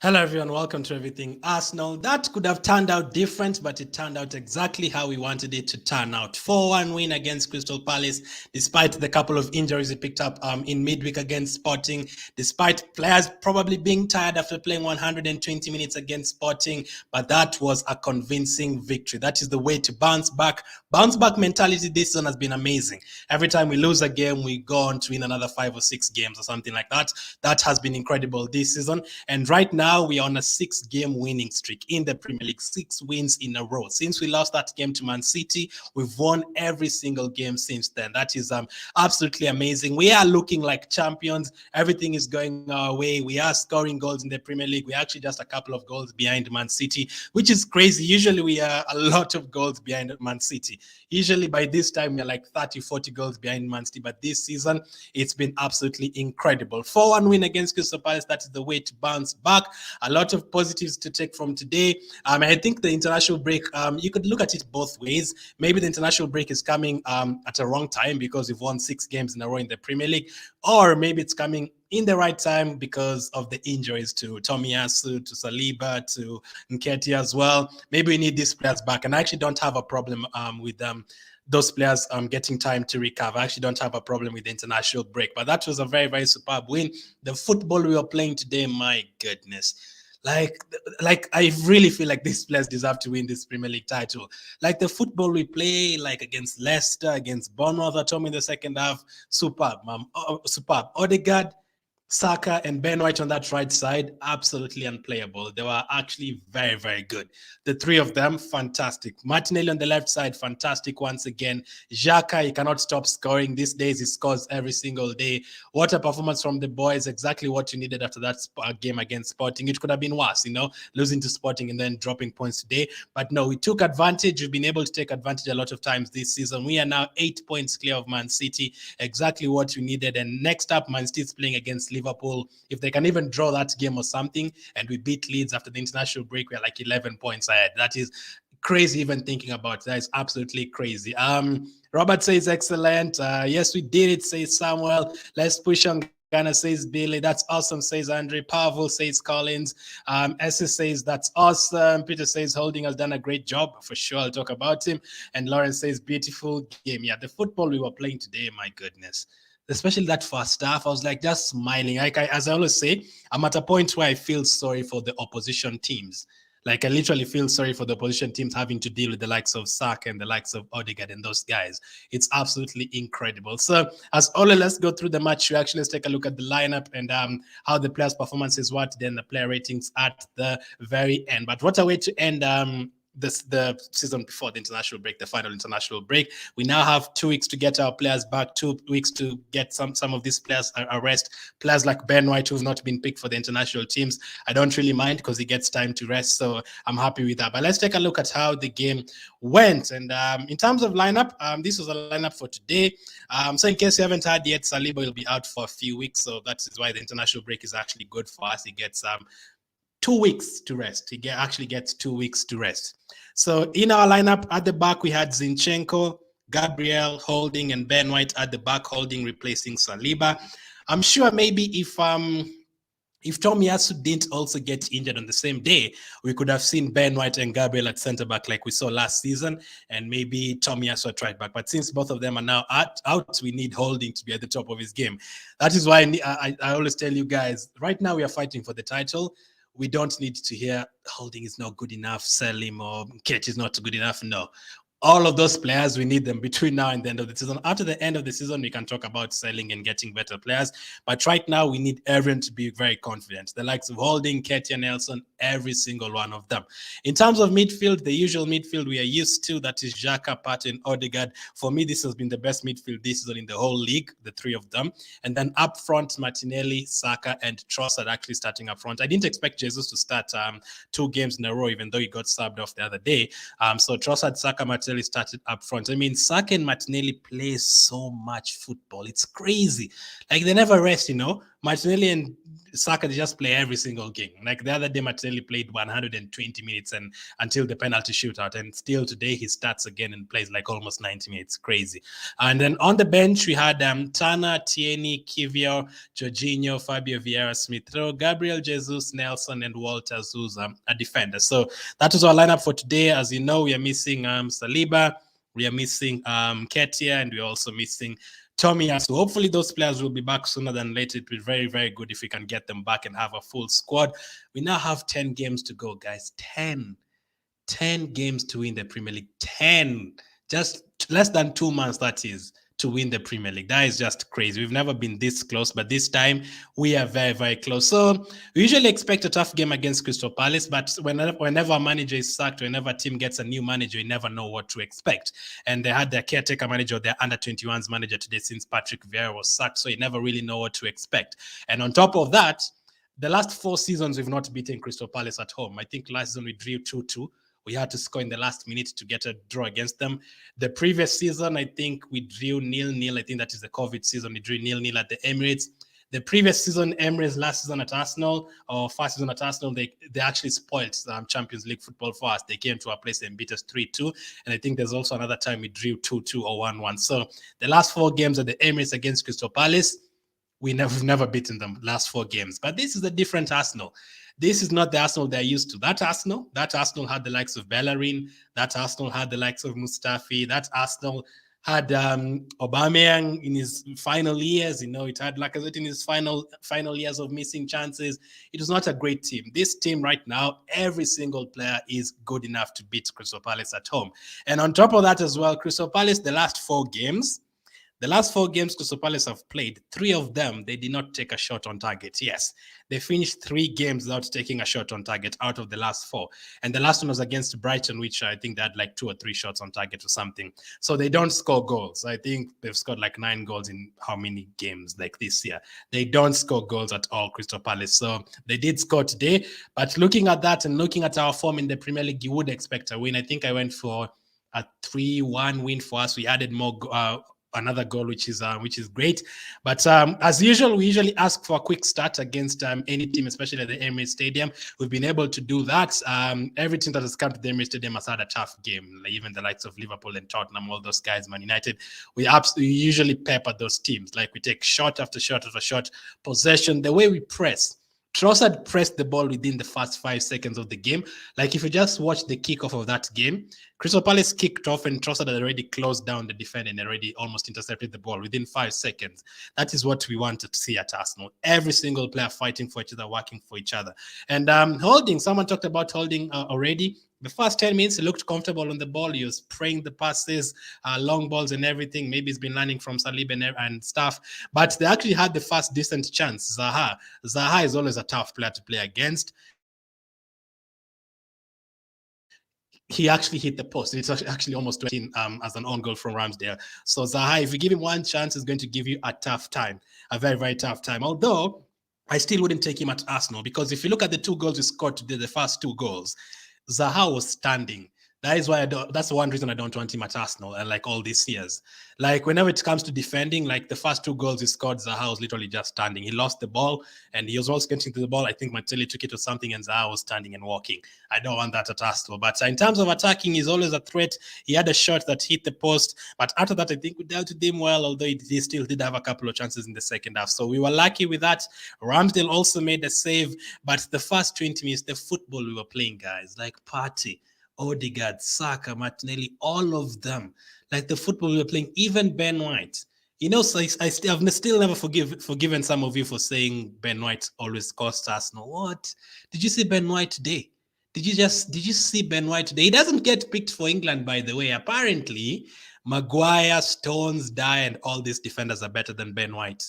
Hello, everyone. Welcome to Everything Arsenal. That could have turned out different, but it turned out exactly how we wanted it to turn out. 4-1 win against Crystal Palace, despite the couple of injuries he picked up in midweek against Sporting, despite players probably being tired after playing 120 minutes against Sporting. But that was a convincing victory. That is the way to bounce back. Bounce back mentality this season has been amazing. Every time we lose a game, we go on to win another 5 or 6 games or something like that. That has been incredible this season. And right now, we are on a 6-game winning streak in the Premier League, 6 wins in a row. Since we lost that game to Man City, we've won every single game since then. That is absolutely amazing. We are looking like champions. Everything is going our way. We are scoring goals in the Premier League. We're actually just a couple of goals behind Man City, which is crazy. Usually we are a lot of goals behind Man City. Usually by this time, we're like 30, 40 goals behind Man City. But this season, it's been absolutely incredible. 4-1 win against Crystal Palace. That is the way to bounce back. A lot of positives to take from today. I think the international break, you could look at it both ways. Maybe the international break is coming at a wrong time because we've won 6 games in a row in the Premier League, or maybe it's coming in the right time because of the injuries to Tomiyasu, to Saliba, to Nketiah as well. Maybe we need these players back, and I actually don't have a problem with them. Those players getting time to recover. I actually don't have a problem with the international break, but that was a very, very superb win. The football we were playing today, my goodness. Like I really feel like these players deserve to win this Premier League title. Like the football we play, like against Leicester, against Bournemouth at home in the second half, superb, superb. Odegaard, Saka and Ben White on that right side, absolutely unplayable. They were actually very, very good. The three of them, fantastic. Martinelli on the left side, fantastic once again. Xhaka, he cannot stop scoring. These days, he scores every single day. What a performance from the boys. Exactly what you needed after that game against Sporting. It could have been worse, losing to Sporting and then dropping points today. But no, we took advantage. We've been able to take advantage a lot of times this season. We are now 8 points clear of Man City. Exactly what we needed. And next up, Man City is playing against Liverpool. If they can even draw that game or something, and we beat Leeds after the international break, we're like 11 points ahead. That is crazy even thinking about. That is absolutely crazy. Robert says excellent. Yes, we did it, says Samuel. Let's push on. Ghana says Billy, that's awesome, says Andre. Pavel says Collins. Essie says that's awesome. Peter says Holding has done a great job. For sure, I'll talk about him. And Lawrence says beautiful game. Yeah, the football we were playing today, my goodness. Especially that first half, I was like just smiling. As I always say, I'm at a point where I feel sorry for the opposition teams. Like I literally feel sorry for the opposition teams having to deal with the likes of Saka and the likes of Odegaard and those guys. It's absolutely incredible. So as always, let's go through the match reaction. Let's take a look at the lineup and how the players' performances were, then the player ratings at the very end. But what a way to end the season before the international break, the final international break. We now have 2 weeks to get our players back, 2 weeks to get some of these players a rest. Players like Ben White, who've not been picked for the international teams, I don't really mind because he gets time to rest, so I'm happy with that. But let's take a look at how the game went. And in terms of lineup, this was a lineup for today. So in case you haven't heard yet, Saliba will be out for a few weeks, so that is why the international break is actually good for us. He gets 2 weeks to rest. He actually gets 2 weeks to rest. So in our lineup at the back, we had Zinchenko, Gabriel, Holding, and Ben White at the back, Holding replacing Saliba. I'm sure maybe if Tomiyasu didn't also get injured on the same day, we could have seen Ben White and Gabriel at centre back like we saw last season, and maybe Tomiyasu at right back. But since both of them are now out, we need Holding to be at the top of his game. That is why I always tell you guys, right now we are fighting for the title. We don't need to hear Holding is not good enough, sell him, or Ketch is not good enough. No. All of those players, we need them between now and the end of the season. After the end of the season, we can talk about selling and getting better players. But right now, we need everyone to be very confident. The likes of Holding, Ketty, Nelson, every single one of them. In terms of midfield, the usual midfield we are used to, that is Xhaka, Partey, and Odegaard. For me, this has been the best midfield this season in the whole league, the three of them. And then up front, Martinelli, Saka, and Trossard actually starting up front. I didn't expect Jesus to start 2 games in a row, even though he got subbed off the other day. So Trossard, Saka, Martinelli started up front. I mean, Saka and Martinelli play so much football. It's crazy. Like they never rest, Martinelli and Saka, they just play every single game. Like the other day, Martinelli played 120 minutes and until the penalty shootout, and still today he starts again and plays like almost 90 minutes. Crazy. And then on the bench we had Tana, Tierney, Kivior, Jorginho, Fabio Vieira, Smith Rowe, Gabriel Jesus, Nelson, and Walter Zuza, a defender. So that was our lineup for today. As you know, we are missing Saliba, we are missing Ketia, and we're also missing Tomiyasu. Hopefully those players will be back sooner than later. It will be very, very good if we can get them back and have a full squad. We now have 10 games to go, guys. 10 games to win the Premier League. 10. Just less than 2 months, that is, to win the Premier League. That is just crazy. We've never been this close, but this time we are very, very close. So we usually expect a tough game against Crystal Palace, but whenever a manager is sacked, whenever a team gets a new manager, you never know what to expect. And they had their caretaker manager, their under-21s manager today since Patrick Vieira was sacked, so you never really know what to expect. And on top of that, the last 4 seasons, we've not beaten Crystal Palace at home. I think last season we drew 2-2. We had to score in the last minute to get a draw against them. The previous season, I think we drew 0-0. I think that is the COVID season. We drew 0-0 at the Emirates. The previous season, Emirates, last season at Arsenal, or first season at Arsenal, they actually spoiled Champions League football for us. They came to our place and beat us 3-2. And I think there's also another time we drew 2-2 or 1-1. So the last 4 games at the Emirates against Crystal Palace, we've never beaten them last 4 games. But this is a different Arsenal. This is not the Arsenal they're used to. That Arsenal had the likes of Bellerin. That Arsenal had the likes of Mustafi. That Arsenal had Aubameyang in his final years. It had Lacazette in his final years of missing chances. It was not a great team. This team right now, every single player is good enough to beat Crystal Palace at home. And on top of that as well, Crystal Palace, the last 4 games Crystal Palace have played, 3 of them, they did not take a shot on target. Yes, they finished 3 games without taking a shot on target out of the last 4. And the last one was against Brighton, which I think they had like 2 or 3 shots on target or something. So they don't score goals. I think they've scored like 9 goals in how many games like this year. They don't score goals at all, Crystal Palace. So they did score today. But looking at that and looking at our form in the Premier League, you would expect a win. I think I went for a 3-1 win for us. We added more another goal, which is great. But as usual, we usually ask for a quick start against any team, especially at the Emirates Stadium. We've been able to do that. Every team that has come to the Emirates Stadium has had a tough game. Like even the likes of Liverpool and Tottenham, all those guys, Man United, we usually pepper those teams. Like we take shot after shot after shot, possession, the way we press. Trossard pressed the ball within the first 5 seconds of the game. Like if you just watch the kickoff of that game, Crystal Palace kicked off and Trossard had already closed down the defender and already almost intercepted the ball within 5 seconds. That is what we wanted to see at Arsenal. Every single player fighting for each other, working for each other. And Holding, someone talked about Holding already. The first 10 minutes, he looked comfortable on the ball. He was praying the passes, long balls and everything. Maybe he's been learning from Saliba and stuff. But they actually had the first decent chance. Zaha is always a tough player to play against. He actually hit the post. It's actually almost 20 as an own goal from Ramsdale. So Zaha, if you give him one chance, is going to give you a tough time, a very, very tough time. Although I still wouldn't take him at Arsenal because if you look at the 2 goals he scored today, the first 2 goals, Zaha was standing. That is why that's one reason I don't want him at Arsenal and like all these years. Like whenever it comes to defending, like the first 2 goals he scored, Zaha was literally just standing. He lost the ball and he was also getting to the ball. I think Martelli took it or something and Zaha was standing and walking. I don't want that at Arsenal. But in terms of attacking, he's always a threat. He had a shot that hit the post. But after that, I think we dealt with him well, although he still did have a couple of chances in the second half. So we were lucky with that. Ramsdale also made a save. But the first 20 minutes, the football we were playing, guys, like party. Odegaard, Saka, Martinelli, all of them. Like the football we were playing, even Ben White. So I've still never forgiven some of you for saying Ben White always costs Arsenal. What? Did you see Ben White today? Did you see Ben White today? He doesn't get picked for England, by the way. Apparently, Maguire, Stones, Dyer, and all these defenders are better than Ben White.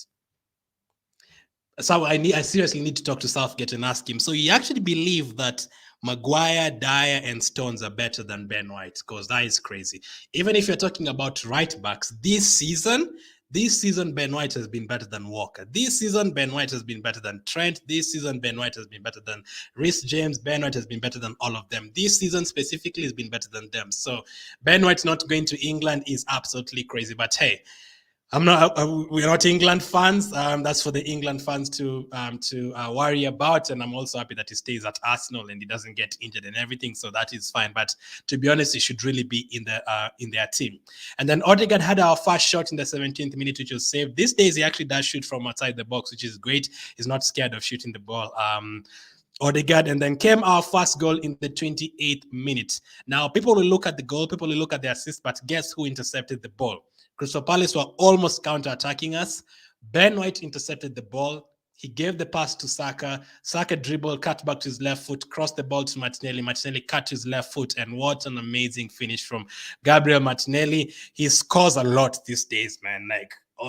So I seriously need to talk to Southgate and ask him. So you actually believe that Maguire, Dyer, and Stones are better than Ben White? Because that is crazy. Even if you're talking about right backs, this season, Ben White has been better than Walker. This season, Ben White has been better than Trent. This season, Ben White has been better than Reece James. Ben White has been better than all of them. This season specifically has been better than them. So Ben White not going to England is absolutely crazy. But hey, I'm not. We're not England fans. That's for the England fans to worry about. And I'm also happy that he stays at Arsenal and he doesn't get injured and everything. So that is fine. But to be honest, he should really be in their team. And then Odegaard had our first shot in the 17th minute, which was saved. These days, he actually does shoot from outside the box, which is great. He's not scared of shooting the ball. Odegaard, and then came our first goal in the 28th minute. Now, people will look at the goal, people will look at the assist, but guess who intercepted the ball? Crystal Palace were almost counter-attacking us. Ben White intercepted the ball. He gave the pass to Saka. Saka dribbled, cut back to his left foot, crossed the ball to Martinelli. Martinelli cut to his left foot, and what an amazing finish from Gabriel Martinelli. He scores a lot these days, man.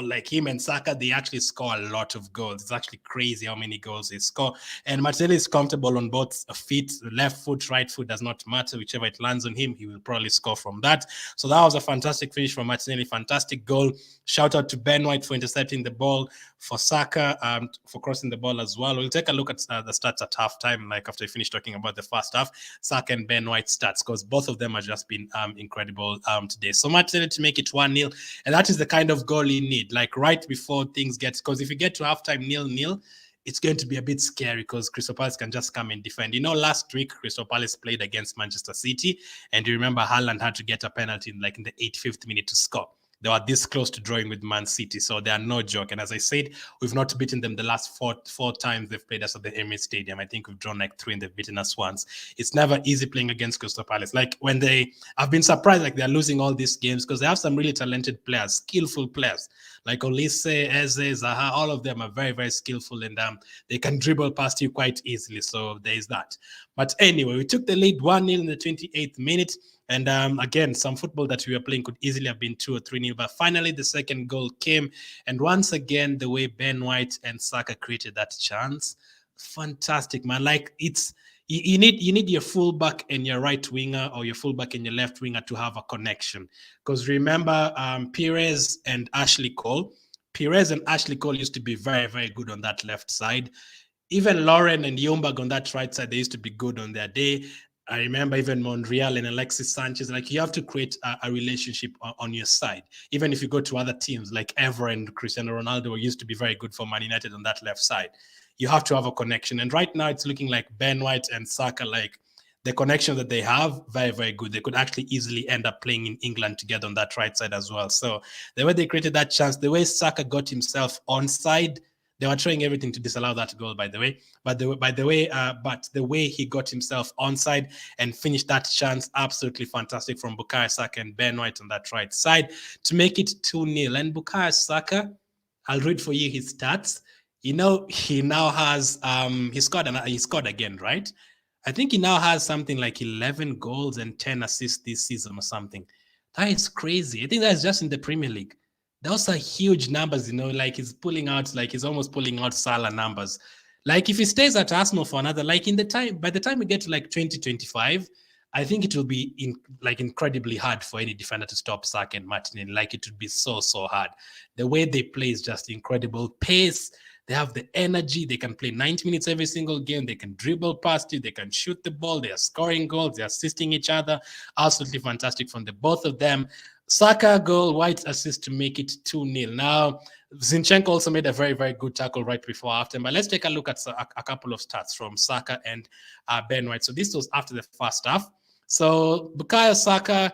Like him and Saka, they actually score a lot of goals. It's actually crazy how many goals they score. And Martinelli is comfortable on both feet, left foot, right foot, does not matter. Whichever it lands on him, he will probably score from that. So that was a fantastic finish from Martinelli, fantastic goal. Shout out to Ben White for intercepting the ball, for Saka for crossing the ball as well. We'll take a look at the stats at halftime, like after I finish talking about the first half, Saka and Ben White stats, because both of them have just been incredible today. So Martinelli to make it 1-0, and that is the kind of goal you need, like right before things get, because if you get to halftime 0-0, it's going to be a bit scary because Crystal Palace can just come and defend. You know, last week, Crystal Palace played against Manchester City, and you remember Haaland had to get a penalty in the 85th minute to score. They were this close to drawing with Man City, so they are no joke. And as I said, we've not beaten them the last four times they've played us at the Emirates Stadium. I think we've drawn like 3 and they've beaten us once. It's never easy playing against Crystal Palace. Like when I've been surprised like they're losing all these games because they have some really talented players, skillful players. Like Olise, Eze, Zaha, all of them are very, very skillful, and they can dribble past you quite easily. So there is that. But anyway, we took the lead 1-0 in the 28th minute. And again, some football that we were playing could easily have been 2 or 3-0. But finally, the second goal came. And once again, the way Ben White and Saka created that chance, fantastic, man. Like you need your fullback and your right winger, or your fullback and your left winger to have a connection. Because remember, Perez and Ashley Cole used to be very, very good on that left side. Even Lauren and Ljungberg on that right side, they used to be good on their day. I remember even Monreal and Alexis Sanchez. Like, you have to create a relationship on your side. Even if you go to other teams like Evra and Cristiano Ronaldo used to be very good for Man United on that left side. You have to have a connection. And right now it's looking like Ben White and Saka, like the connection that they have, very, very good. They could actually easily end up playing in England together on that right side as well. So the way they created that chance, the way Saka got himself onside, they were trying everything to disallow that goal, by the way. But the way he got himself onside and finished that chance, absolutely fantastic from Bukayo Saka and Ben White on that right side to make it 2-0. And Bukayo Saka, I'll read for you his stats. You know, he now has he scored again, right? I think he now has something like 11 goals and 10 assists this season or something. That is crazy. I think that's just in the Premier League. Those are huge numbers, you know, like he's almost pulling out Salah numbers. Like if he stays at Arsenal for another, like by the time we get to like 2025, I think it will be incredibly hard for any defender to stop Saka and Martinelli. Like it would be so hard. The way they play is just incredible. Pace, they have the energy. They can play 90 minutes every single game. They can dribble past you. They can shoot the ball. They are scoring goals. They're assisting each other. Absolutely fantastic from the both of them. Saka goal, White assist to make it 2-0. Now, Zinchenko also made a very, very good tackle right before halftime. But let's take a look at a couple of stats from Saka and Ben White. So this was after the first half. So Bukayo Saka,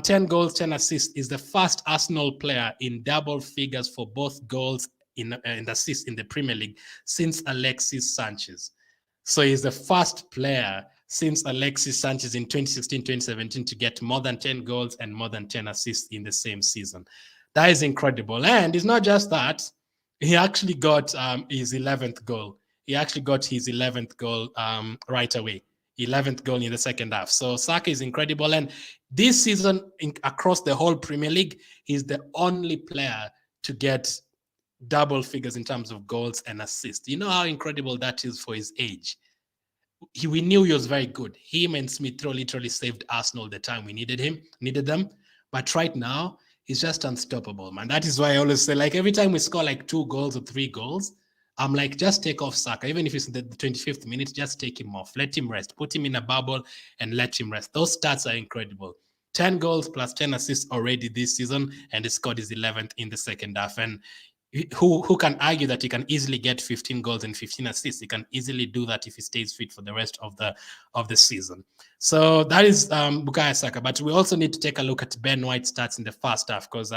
10 goals, 10 assists, is the first Arsenal player in double figures for both goals in assists in the Premier League since Alexis Sanchez. So he's the first player since Alexis Sanchez in 2016-2017 to get more than 10 goals and more than 10 assists in the same season. That is incredible. And it's not just that. He actually got his 11th goal. He actually got his 11th goal right away. 11th goal in the second half. So Saka is incredible. And this season, across the whole Premier League, he's the only player to get double figures in terms of goals and assists. You know how incredible that is for his age. We knew he was very good. Him and Smith Rowe literally saved Arsenal the time we needed them. But right now, he's just unstoppable, man. That is why I always say, like, every time we score like 2 goals or 3 goals, I'm like, just take off Saka. Even if it's in the 25th minute, just take him off. Let him rest. Put him in a bubble and let him rest. Those stats are incredible. 10 goals plus 10 assists already this season, and he scored his 11th in the second half. And who can argue that he can easily get 15 goals and 15 assists? He can easily do that if he stays fit for the rest of the season. So that is Bukayo Saka. But we also need to take a look at Ben White's stats in the first half, because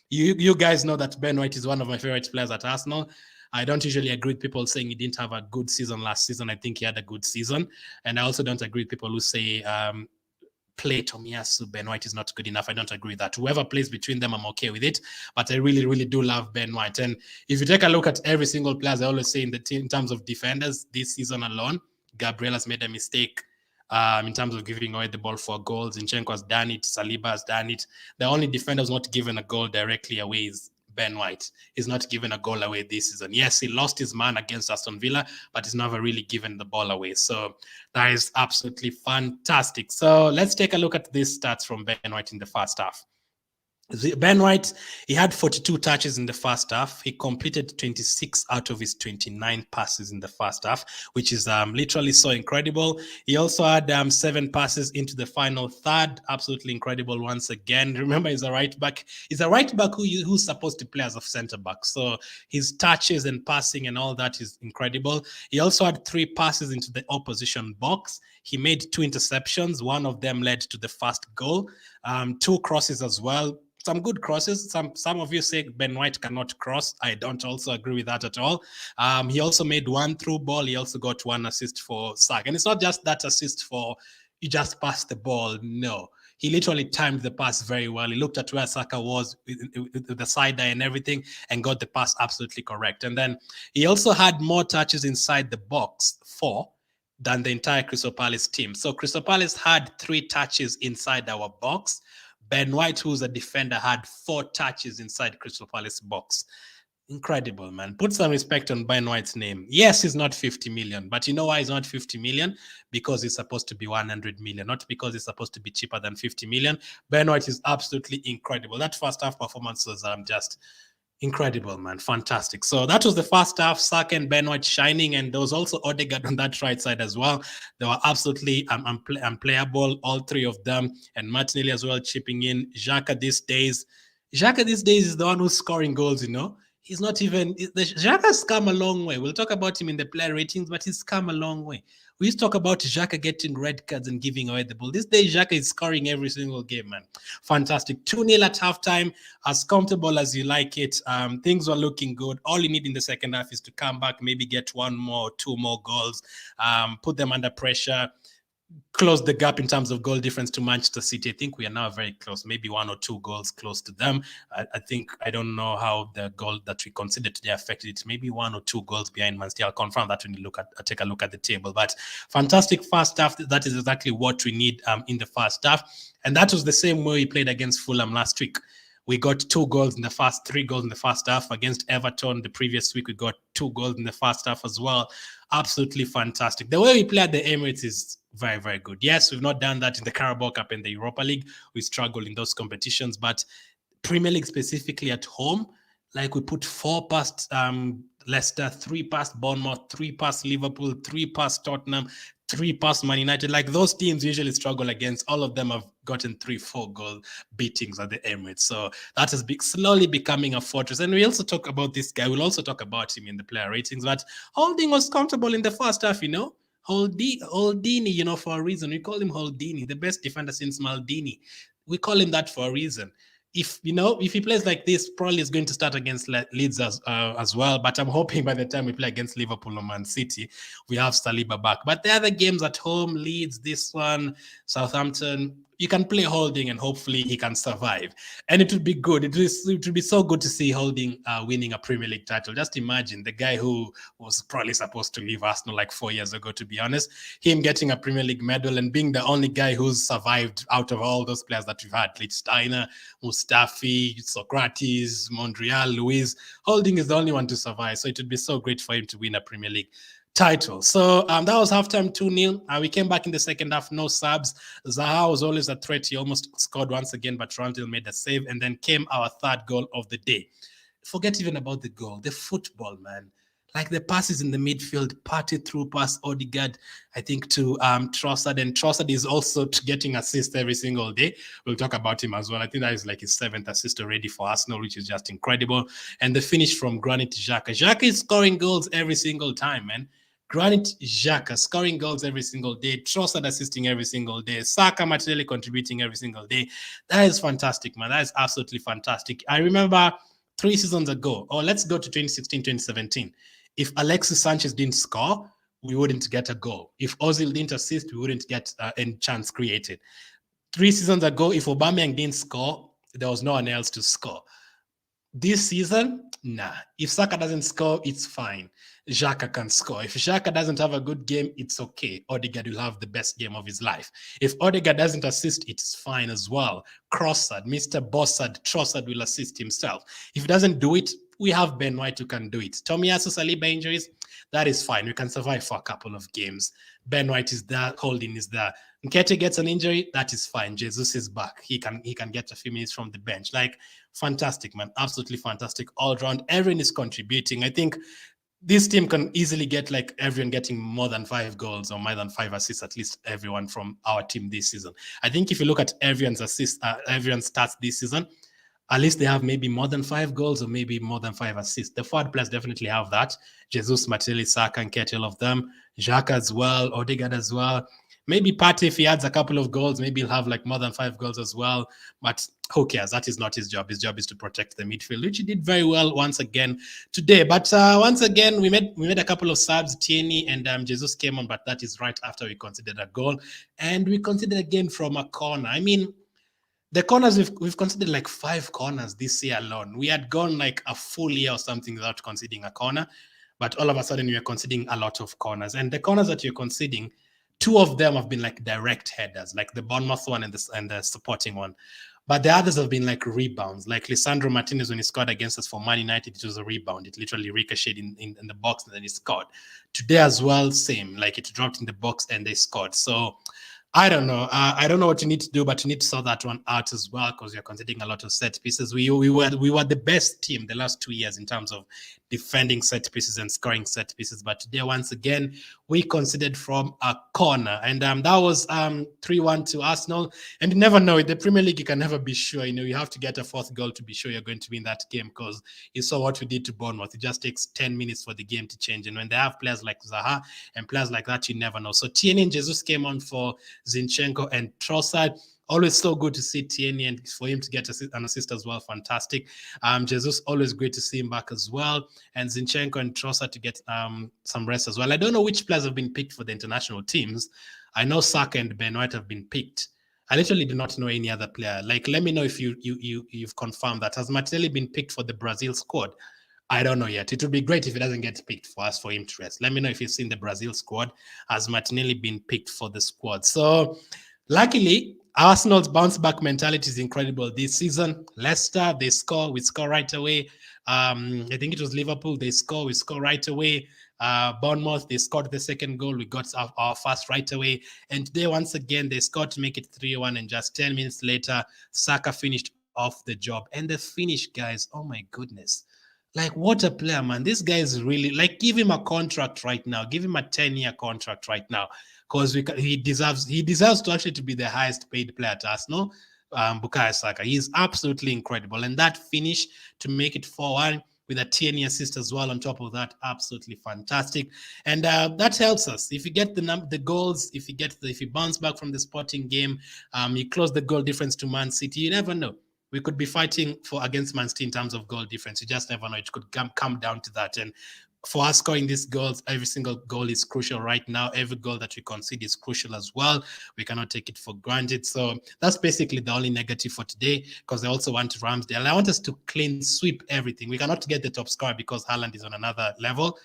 you guys know that Ben White is one of my favorite players at Arsenal. I don't usually agree with people saying he didn't have a good season last season. I think he had a good season. And I also don't agree with people who say play Tomiyasu, Ben White is not good enough. I don't agree with that. Whoever plays between them, I'm okay with it. But I really, really do love Ben White. And if you take a look at every single player, I always say in the team, in terms of defenders this season alone, Gabriel has made a mistake in terms of giving away the ball for goals. Zinchenko has done it. Saliba has done it. The only defender who's not given a goal directly away is Ben White. He's not given a goal away this season. Yes, he lost his man against Aston Villa, but he's never really given the ball away. So that is absolutely fantastic. So let's take a look at these stats from Ben White in the first half. Ben White, he had 42 touches in the first half. He completed 26 out of his 29 passes in the first half, which is literally so incredible. He also had 7 passes into the final third. Absolutely incredible once again. Remember, he's a right back. He's a right back who's supposed to play as a center back. So his touches and passing and all that is incredible. He also had 3 passes into the opposition box. He made 2 interceptions. One of them led to the first goal. 2 crosses as well. Some good crosses. Some of you say Ben White cannot cross. I don't also agree with that at all. He also made 1 through ball. He also got 1 assist for Saka. And it's not just that assist for you just pass the ball. No. He literally timed the pass very well. He looked at where Saka was with the side eye and everything and got the pass absolutely correct. And then he also had more touches inside the box, 4, than the entire Crystal Palace team. So Crystal Palace had 3 touches inside our box. Ben White, who's a defender, had 4 touches inside Crystal Palace box. Incredible, man. Put some respect on Ben White's name. Yes, he's not 50 million, but you know why he's not 50 million? Because he's supposed to be 100 million, not because he's supposed to be cheaper than 50 million. Ben White is absolutely incredible. That first half performance was just incredible, man. Fantastic. So that was the first half. Saka and Ben White shining, and there was also Odegaard on that right side as well. They were absolutely unplayable, all 3 of them, and Martinelli as well chipping in. Xhaka these days is the one who's scoring goals, you know. He's not even, Xhaka's come a long way. We'll talk about him in the player ratings, but he's come a long way. We used to talk about Xhaka getting red cards and giving away the ball. This day, Xhaka is scoring every single game, man. Fantastic. 2-0 at halftime, as comfortable as you like it. Things were looking good. All you need in the second half is to come back, maybe get 1 more, 2 more goals, put them under pressure, close the gap in terms of goal difference to Manchester City. I think we are now very close, maybe 1 or 2 goals close to them. I think, I don't know how the goal that we considered today affected it. Maybe 1 or 2 goals behind Man City. I'll confirm that when you take a look at the table. But fantastic first half. That is exactly what we need in the first half. And that was the same way we played against Fulham last week. We got 2 goals in the first, 3 goals in the first half. Against Everton the previous week, we got 2 goals in the first half as well. Absolutely fantastic. The way we play at the Emirates is very, very good. Yes, we've not done that in the Carabao Cup and the Europa League. We struggled in those competitions, but Premier League specifically at home, like we put 4 past Leicester, 3 past Bournemouth, 3 past Liverpool, 3 past Tottenham, 3 past Man United. Like those teams usually struggle against. All of them have gotten 3-4 goal beatings at the Emirates. So that has been slowly becoming a fortress. And we also talk about this guy. We'll also talk about him in the player ratings. But Holding was comfortable in the first half, you know. Holdini, you know, for a reason. We call him Holdini, the best defender since Maldini. We call him that for a reason. If he plays like this, probably is going to start against Leeds as well. But I'm hoping by the time we play against Liverpool or Man City, we have Saliba back. But the other games at home, Leeds, this one, Southampton, you can play Holding and hopefully he can survive. And it would be good. It would be so good to see Holding winning a Premier League title. Just imagine the guy who was probably supposed to leave Arsenal like 4 years ago, to be honest, him getting a Premier League medal and being the only guy who's survived out of all those players that we've had. Steiner, Mustafi, Socrates, Monreal, Luiz. Holding is the only one to survive. So it would be so great for him to win a Premier League title. So that was halftime 2-0. We came back in the second half, no subs. Zaha was always a threat. He almost scored once again, but Ramsdale made a save. And then came our 3rd goal of the day. Forget even about the goal, the football, man. Like the passes in the midfield, party through pass Odegaard, I think to Trossard, and Trossard is also getting assists every single day. We'll talk about him as well. I think that is like his 7th assist already for Arsenal, which is just incredible. And the finish from Granit Xhaka. Xhaka is scoring goals every single time, man. Granit Xhaka scoring goals every single day, Trossard assisting every single day, Saka Martinelli contributing every single day. That is fantastic, man. That is absolutely fantastic. I remember 3 seasons ago, or let's go to 2016, 2017. If Alexis Sanchez didn't score, we wouldn't get a goal. If Ozil didn't assist, we wouldn't get any chance created. 3 seasons ago, if Aubameyang didn't score, there was no one else to score. This season, nah. If Saka doesn't score, it's fine. Xhaka can score. If Xhaka doesn't have a good game, it's okay. Odegaard will have the best game of his life. If Odegaard doesn't assist, it's fine as well. Crossard, Mr. Bossard, Trossard will assist himself. If he doesn't do it, we have Ben White who can do it. Tomiyasu Saliba injuries, that is fine. We can survive for a couple of games. Ben White is there, Holding is there. Nketiah gets an injury, that is fine. Jesus is back. He can get a few minutes from the bench. Like, fantastic, man. Absolutely fantastic all around. Everyone is contributing. I think this team can easily get like everyone getting more than 5 goals or more than 5 assists, at least everyone from our team this season. I think if you look at everyone's everyone's stats this season, at least they have maybe more than 5 goals or maybe more than 5 assists. The forward players definitely have that. Jesus, Martinelli, Saka, and Nketiah, all of them. Xhaka as well, Odegaard as well. Maybe Partey, if he adds a couple of goals, maybe he'll have like more than 5 goals as well. But who cares? That is not his job. His job is to protect the midfield, which he did very well once again today. But once again, we made a couple of subs. Tierney and Jesus came on, but that is right after we considered a goal. And we considered again from a corner. I mean, the corners, we've considered like 5 corners this year alone. We had gone like a full year or something without conceding a corner. But all of a sudden, we are conceding a lot of corners. And the corners that you're conceding, 2 of them have been like direct headers, like the Bournemouth one and the supporting one. But the others have been like rebounds. Like Lisandro Martinez, when he scored against us for Man United, it was a rebound. It literally ricocheted in the box and then he scored. Today as well, same. Like it dropped in the box and they scored. So I don't know. I don't know what you need to do, but you need to sort that one out as well because you're conceding a lot of set pieces. We were the best team the last 2 years in terms of defending set pieces and scoring set pieces. But today, once again, we conceded from a corner. And that was 3-1 to Arsenal. And you never know. In the Premier League, you can never be sure. You know, you have to get a 4th goal to be sure you're going to win that game because you saw what we did to Bournemouth. It just takes 10 minutes for the game to change. And when they have players like Zaha and players like that, you never know. So Tierney and Jesus came on for Zinchenko and Trossard. Always so good to see Tierney and for him to get an assist as well. Fantastic. Jesus, always great to see him back as well. And Zinchenko and Trossard to get some rest as well. I don't know which players have been picked for the international teams. I know Saka and Ben White have been picked. I literally do not know any other player. Like, let me know if you've confirmed that. Has Martinelli been picked for the Brazil squad? I don't know yet. It would be great if he doesn't get picked for us for him to rest. Let me know if you've seen the Brazil squad. Has Martinelli been picked for the squad? So, luckily, Arsenal's bounce back mentality is incredible this season. Leicester, they score, we score right away. I think it was Liverpool, they score, we score right away. Bournemouth, they scored the 2nd goal, we got our first right away. And today, once again, they scored to make it 3-1. And just 10 minutes later, Saka finished off the job. And the finish, guys, oh my goodness. Like, what a player, man. This guy is really, like, give him a contract right now. Give him a 10-year contract right now. Because he deserves to actually to be the highest paid player at Arsenal, Bukayo Saka. He is absolutely incredible. And that finish to make it 4-1 with a Tierney assist as well on top of that, absolutely fantastic. And that helps us. If you get the goals, if you bounce back from the Sporting game, you close the goal difference to Man City, you never know. We could be fighting against Man City in terms of goal difference. You just never know. It could come down to that. And for us scoring these goals, every single goal is crucial right now. Every goal that we concede is crucial as well. We cannot take it for granted. So that's basically the only negative for today because I also want Ramsdale. I want us to clean sweep everything. We cannot get the top scorer because Haaland is on another level.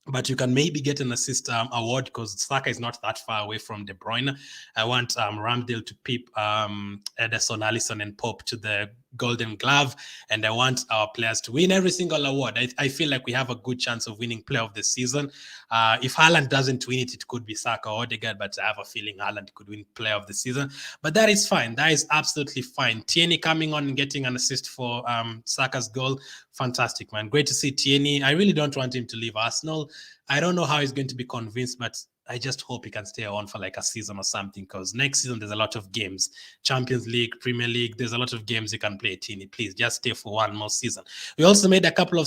but you can maybe get an assist award because Saka is not that far away from De Bruyne. I want Ramsdale to peep Ederson, Alisson, and Pope to the Golden Glove, and I want our players to win every single award. I feel like we have a good chance of winning Player of the Season. If Haaland doesn't win it, it could be Saka or Odegaard, but I have a feeling Haaland could win Player of the Season. But that is fine. That is absolutely fine. Tierney coming on and getting an assist for Saka's goal. Fantastic, man. Great to see Tierney. I really don't want him to leave Arsenal. I don't know how he's going to be convinced, but I just hope he can stay on for like a season or something, because next season there's a lot of games. Champions League, Premier League, there's a lot of games you can play, Tini. Please just stay for one more season. We also made a couple of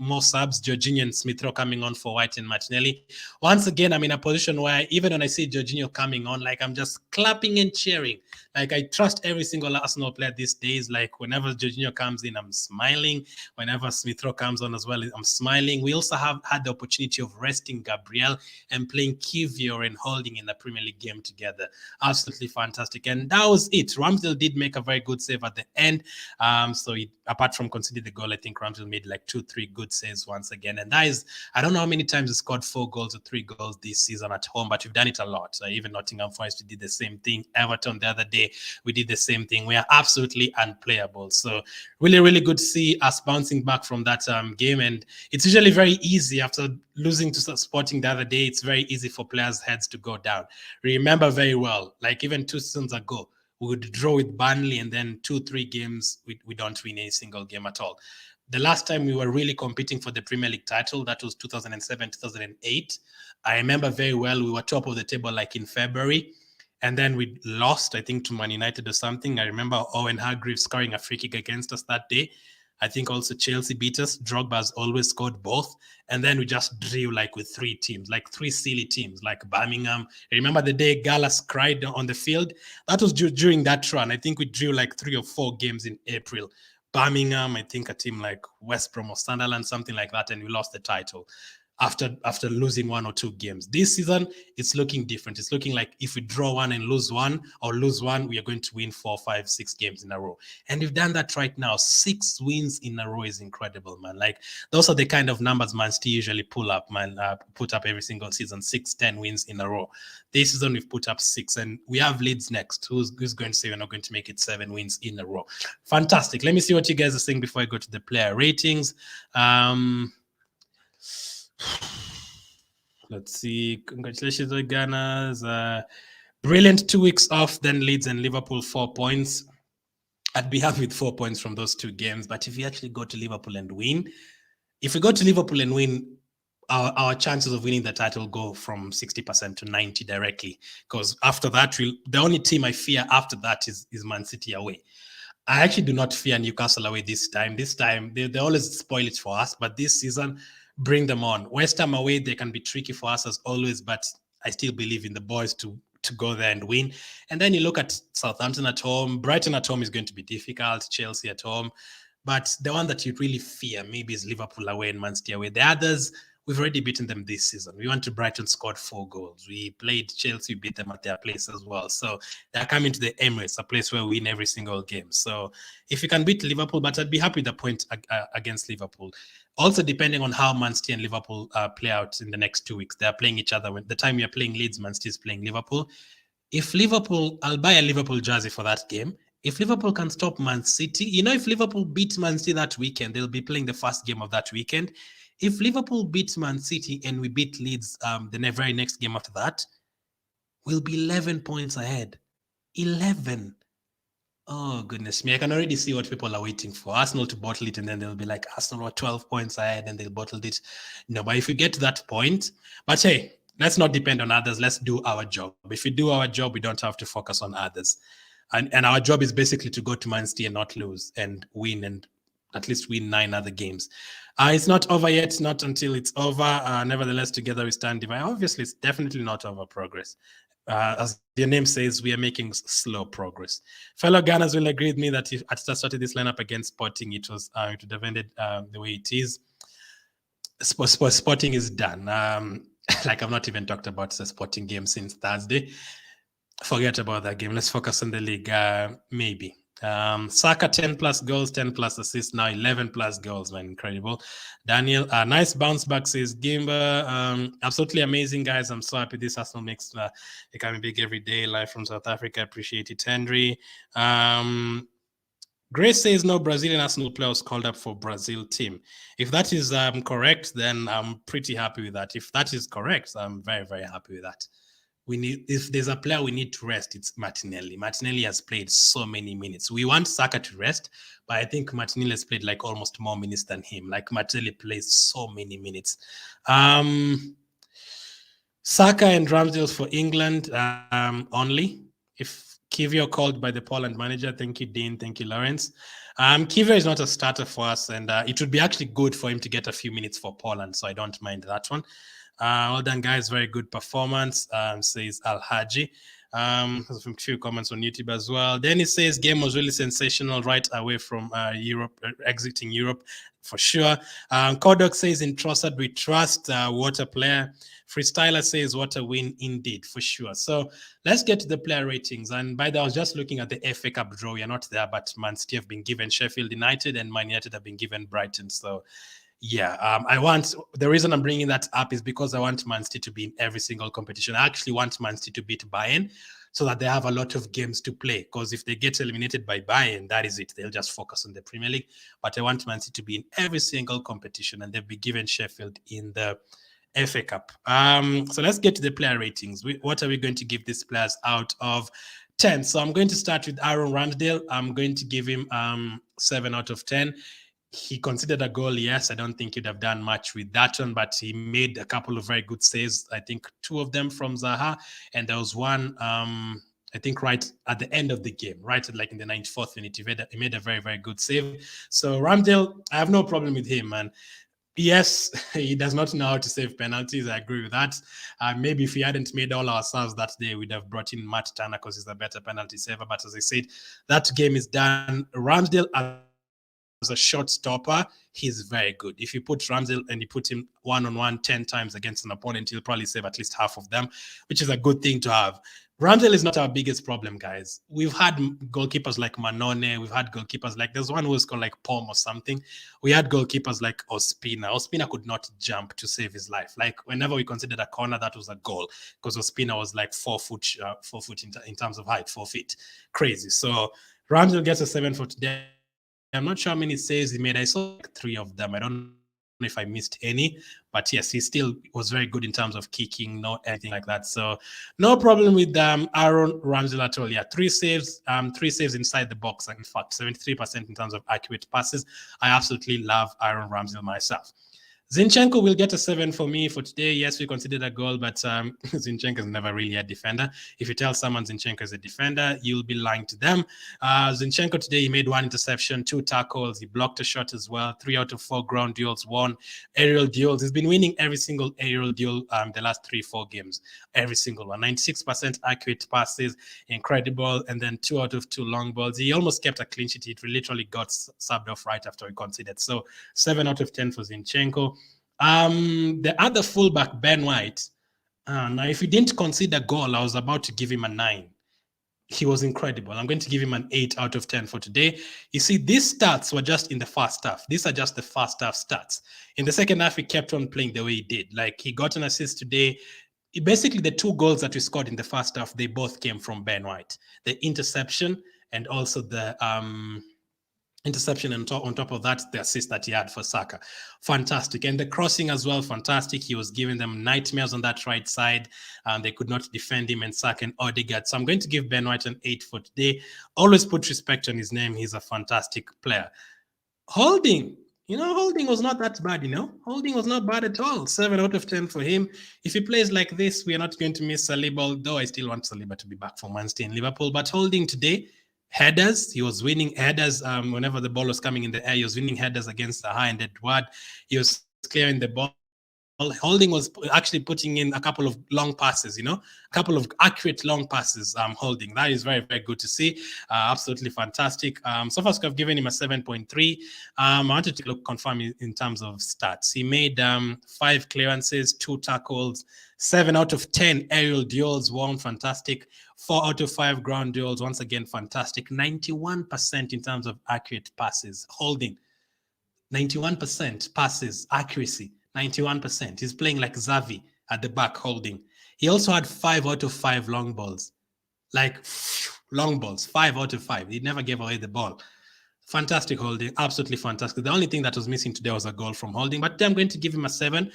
more subs, Jorginho and Smith Rowe coming on for White and Martinelli. Once again, I'm in a position where even when I see Jorginho coming on, like I'm just clapping and cheering. Like I trust every single Arsenal player these days. Like whenever Jorginho comes in, I'm smiling. Whenever Smith Rowe comes on as well, I'm smiling. We also have had the opportunity of resting Gabriel and playing Kivior and Holding in the Premier League game together. Absolutely fantastic. And that was it. Ramsdale did make a very good save at the end. Apart from conceding the goal, I think Ramsdale made like 2-3 good saves once again. And that is, I don't know how many times he scored 4 goals or 3 goals this season at home, but we've done it a lot. Even Nottingham Forest, we did the same thing. Everton the other day, we did the same thing. We are absolutely unplayable. So really, really good to see us bouncing back from that game. And it's usually very easy after losing to Sporting the other day. It's very easy for players' heads to go down. Remember very well, like even 2 seasons ago, we would draw with Burnley and then 2-3 games, we don't win any single game at all. The last time we were really competing for the Premier League title, that was 2007, 2008. I remember very well, we were top of the table like in February. And then we lost, I think, to Man United or something. I remember Owen Hargreaves scoring a free kick against us that day. I think also Chelsea beat us. Drogba has always scored both. And then we just drew like with 3 teams, like 3 silly teams, like Birmingham. I remember the day Gallas cried on the field. That was during that run. I think we drew like 3 or 4 games in April. Birmingham, I think a team like West Brom or Sunderland, something like that, and we lost the title after losing 1 or 2 games. This season, it's looking different. It's looking like if we draw 1 and lose 1, or lose 1, we are going to win 4, 5, 6 games in a row. And we've done that right now. 6 wins in a row is incredible, man. Like those are the kind of numbers Man City usually put up every single season. 6, 10 wins in a row. This season we've put up 6, and we have Leeds next. Who's going to say we're not going to make it 7 wins in a row? Fantastic. Let me see what you guys are saying before I go to the player ratings. Let's see. Congratulations, Gunners. Brilliant 2 weeks off, then Leeds and Liverpool 4 points. I'd be happy with 4 points from those 2 games. But if we actually go to Liverpool and win, our chances of winning the title go from 60% to 90% directly. Because after that, the only team I fear after that is Man City away. I actually do not fear Newcastle away this time. This time, they always spoil it for us. But this season, bring them on. West Ham away, they can be tricky for us as always, but I still believe in the boys to go there and win. And then you look at Southampton at home. Brighton at home is going to be difficult. Chelsea at home. But the one that you really fear maybe is Liverpool away and Man City away. The others, we've already beaten them this season. We went to Brighton, scored 4 goals. We played Chelsea, beat them at their place as well. So they're coming to the Emirates, a place where we win every single game. So if you can beat Liverpool, but I'd be happy with the point against Liverpool. Also, depending on how Man City and Liverpool play out in the next 2 weeks. They're playing each other. When the time we are playing Leeds, Man City is playing Liverpool. I'll buy a Liverpool jersey for that game. If Liverpool can stop Man City, if Liverpool beats Man City that weekend, they'll be playing the first game of that weekend. If Liverpool beats Man City and we beat Leeds the very next game after that, we'll be 11 points ahead. 11. Oh, goodness me. I can already see what people are waiting for. Arsenal to bottle it, and then they'll be like, Arsenal are 12 points ahead, and they'll bottle it. But if we get to that point, but hey, let's not depend on others. Let's do our job. If we do our job, we don't have to focus on others. And our job is basically to go to Man City and not lose and win, and at least win 9 other games. It's not over yet, not until it's over. Nevertheless, together we stand divided. Obviously, it's definitely not over progress. As your name says, we are making slow progress. Fellow Gunners will agree with me that if Arteta started this lineup against Sporting, it would have ended the way it is. Sporting is done. Like I've not even talked about the Sporting game since Thursday. Forget about that game. Let's focus on the league. Maybe. Saka 10 plus goals, 10 plus assists, now 11 plus goals, man, incredible. Daniel, nice bounce back, says Gimba. Absolutely amazing, guys. I'm so happy this Arsenal makes becoming big every day. Live from South Africa, appreciate it, Henry. Grace says no Brazilian Arsenal player was called up for Brazil team. If that is correct, then I'm pretty happy with that. If that is correct, I'm very, very happy with that. If there's a player we need to rest, it's Martinelli. Martinelli has played so many minutes. We want Saka to rest, but I think Martinelli has played like almost more minutes than him. Like Martinelli plays so many minutes. Saka and Ramsdale for England only. If Kivior called by the Poland manager, thank you, Dean. Thank you, Lawrence. Kivior is not a starter for us, and it would be actually good for him to get a few minutes for Poland, so I don't mind that one. Well done, guys. Very good performance, says Al Haji. There's a few comments on YouTube as well. Dennis says game was really sensational right away from Europe, exiting Europe for sure. Kodok says in Trossard we trust. What a player. Freestyler says what a win indeed, for sure. So let's get to the player ratings. And by the way, I was just looking at the FA Cup draw. You're not there, but Man City have been given Sheffield United and Man United have been given Brighton. So yeah, the reason I'm bringing that up is because I want Man City to be in every single competition. I actually want Man City to beat Bayern so that they have a lot of games to play. Because if they get eliminated by Bayern, that is it. They'll just focus on the Premier League. But I want Man City to be in every single competition, and they'll be given Sheffield in the FA Cup. So let's get to the player ratings. What are we going to give these players out of 10? So I'm going to start with Aaron Ramsdale. I'm going to give him 7 out of 10. He considered a goal, yes. I don't think he'd have done much with that one, but he made a couple of very good saves. I think 2 of them from Zaha, and there was one, I think, right at the end of the game, right like in the 94th minute. He made a very, very good save. So Ramsdale, I have no problem with him, man. Yes, he does not know how to save penalties. I agree with that. Maybe if he hadn't made all our saves that day, we'd have brought in Matt Turner because he's a better penalty saver. But as I said, that game is done. Ramsdale as a shot stopper, he's very good. If you put Ramsdale and you put him one-on-one 10 times against an opponent, he'll probably save at least half of them, which is a good thing to have. Ramsdale is not our biggest problem, guys. We've had goalkeepers like Manone. We've had goalkeepers like, there's one who was called like Pom or something. We had goalkeepers like Ospina. Ospina could not jump to save his life. Like whenever we considered a corner, that was a goal because Ospina was like 4 foot in terms of height, 4 feet. Crazy. So Ramsdale gets a 7 for today. I'm not sure how many saves he made. I saw like 3 of them. I don't know if I missed any, but yes, he still was very good in terms of kicking, no anything like that. So no problem with Aaron Ramsdale at all. Yeah, 3 saves inside the box. In fact, 73% in terms of accurate passes. I absolutely love Aaron Ramsdale myself. Zinchenko will get a 7 for me for today. Yes, we considered a goal, but Zinchenko is never really a defender. If you tell someone Zinchenko is a defender, you'll be lying to them. Zinchenko today, he made 1 interception, 2 tackles. He blocked a shot as well. 3 out of 4 ground duels, 1 aerial duels. He's been winning every single aerial duel the last 3-4 games. Every single one. 96% accurate passes. Incredible. And then 2 out of 2 long balls. He almost kept a clean sheet. It literally got subbed off right after he conceded. So 7 out of 10 for Zinchenko. The other fullback, Ben White, now if he didn't concede a goal, I was about to give him a 9. He was incredible. I'm going to give him an 8 out of 10 for today. You see, these stats were just in the first half. These are just the first half stats. In the second half, he kept on playing the way he did. Like, he got an assist today. Basically, the 2 goals that we scored in the first half, they both came from Ben White. The interception and also the interception, and on top of that, the assist that he had for Saka. Fantastic. And the crossing as well, fantastic. He was giving them nightmares on that right side. They could not defend him, and Saka and Odegaard. So I'm going to give Ben White an 8 for today. Always put respect on his name. He's a fantastic player. Holding was not that bad, Holding was not bad at all. 7 out of 10 for him. If he plays like this, we are not going to miss Saliba, although I still want Saliba to be back for Man City and Liverpool. But Holding today, headers, he was winning headers whenever the ball was coming in the air. He was winning headers against the high and Edward. He was clearing the ball. Holding was actually putting in a couple of long passes, a couple of accurate long passes. Holding, that is very, very good to see. Absolutely fantastic. So far, I've given him a 7.3. I wanted to confirm in terms of stats. He made 5 clearances, 2 tackles, 7 out of 10 aerial duels won, fantastic. 4 out of 5 ground duels, once again, fantastic. 91% in terms of accurate passes. Holding, 91% passes accuracy, 91%. He's playing like Xavi at the back. Holding. He also had 5 out of 5 long balls. Like long balls, 5 out of 5. He never gave away the ball. Fantastic Holding, absolutely fantastic. The only thing that was missing today was a goal from Holding, but I'm going to give him a 7,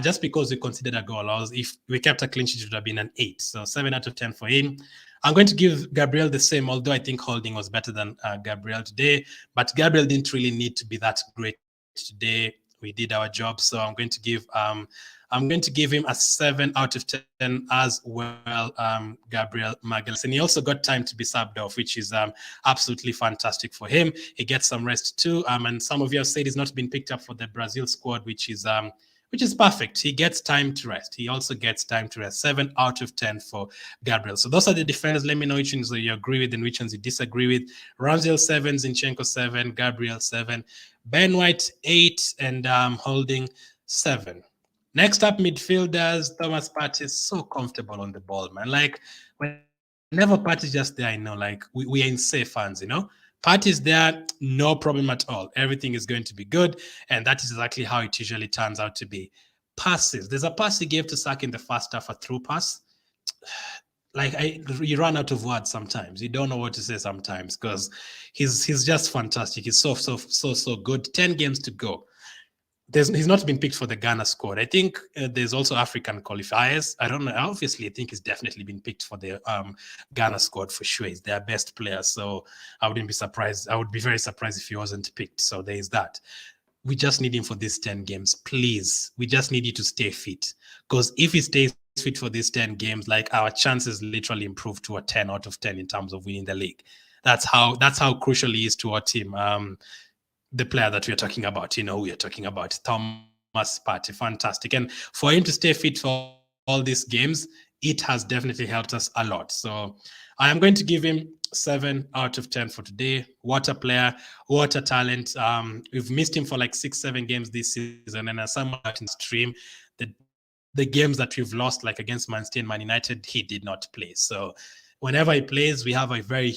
just because we considered a goal. If we kept a clean sheet, it would have been an 8. So 7 out of 10 for him. I'm going to give Gabriel the same, although I think Holding was better than Gabriel today. But Gabriel didn't really need to be that great today. We did our job, so I'm going to give him a 7 out of 10 as well. Gabriel Magalhaes, and he also got time to be subbed off, which is absolutely fantastic for him. He gets some rest too. And some of you have said he's not been picked up for the Brazil squad, which is perfect. He gets time to rest. He also gets time to rest. 7 out of 10 for Gabriel. So those are the defenders. Let me know which ones you agree with and which ones you disagree with. Ramsdale 7, Zinchenko 7, Gabriel 7, Ben White 8, and Holding 7. Next up, midfielders. Thomas Partey is so comfortable on the ball, man. Like, whenever Partey's just there, I know, like, we are in safe hands, Partey's there, no problem at all. Everything is going to be good, and that is exactly how it usually turns out to be. Passes. There's a pass he gave to Saka in the first half, a through pass. Like, you run out of words sometimes. You don't know what to say sometimes, because he's just fantastic. He's so good. 10 games to go. He's not been picked for the Ghana squad. I think there's also African qualifiers. I don't know. Obviously, I think he's definitely been picked for the Ghana squad for sure. He's their best player. So I wouldn't be surprised. I would be very surprised if he wasn't picked. So there is that. We just need him for these 10 games. Please. We just need you to stay fit. Because if he stays fit for these 10 games, like, our chances literally improve to a 10 out of 10 in terms of winning the league. That's how crucial he is to our team. The player that we're talking about, who we're talking about, Thomas Partey, fantastic. And for him to stay fit for all these games, it has definitely helped us a lot. So I am going to give him 7 out of 10 for today. What a player, what a talent. We've missed him for like 6-7 games this season, and as someone out in stream, the games that we've lost, like against Man City and Man United, he did not play. So whenever he plays, we have a very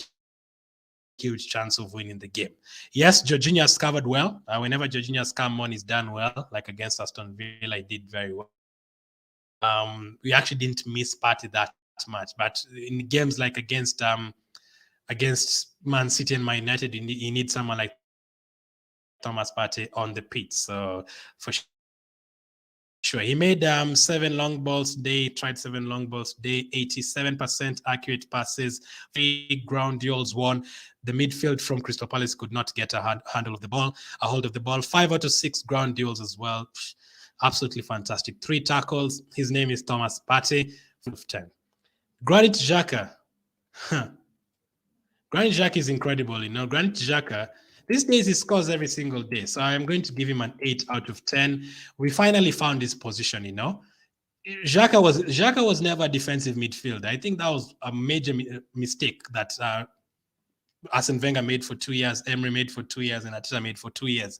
huge chance of winning the game. Yes, Jorginho has covered well. Whenever Jorginho has come on, he's done well. Like against Aston Villa, he did very well. We actually didn't miss Partey that much, but in games like against Man City and Man United, you need someone like Thomas Partey on the pitch. So for sure, he made 7 long balls today. Tried 7 long balls today. 87% accurate passes. 3 ground duels won. The midfield from Crystal Palace could not get a hold of the ball. 5 out of 6 ground duels as well. Absolutely fantastic. 3 tackles. His name is Thomas Partey. 10. Granit Xhaka. Granit Xhaka is incredible. Granit Xhaka, these days he scores every single day. So I'm going to give him an 8 out of 10. We finally found his position, Xhaka was never a defensive midfielder. I think that was a major mistake that Arsene Wenger made for 2 years, Emery made for 2 years, and Arteta made for 2 years.